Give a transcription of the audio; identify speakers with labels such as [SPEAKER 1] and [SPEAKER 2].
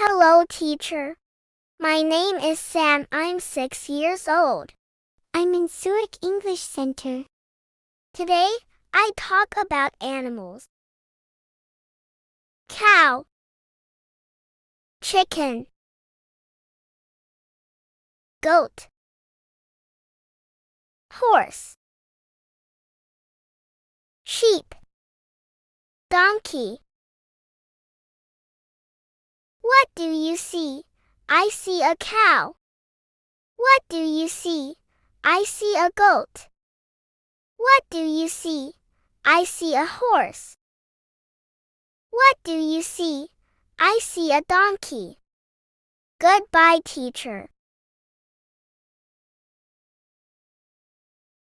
[SPEAKER 1] Hello, teacher. My name is Sam. I'm 6 years old.
[SPEAKER 2] I'm in Surich English Center.
[SPEAKER 1] Today, I talk about animals. Cow, chicken, goat, horse, sheep, donkey. What do you see? I see a cow. What do you see? I see a goat. What do you see? I see a horse. What do you see? I see a donkey. Goodbye, teacher.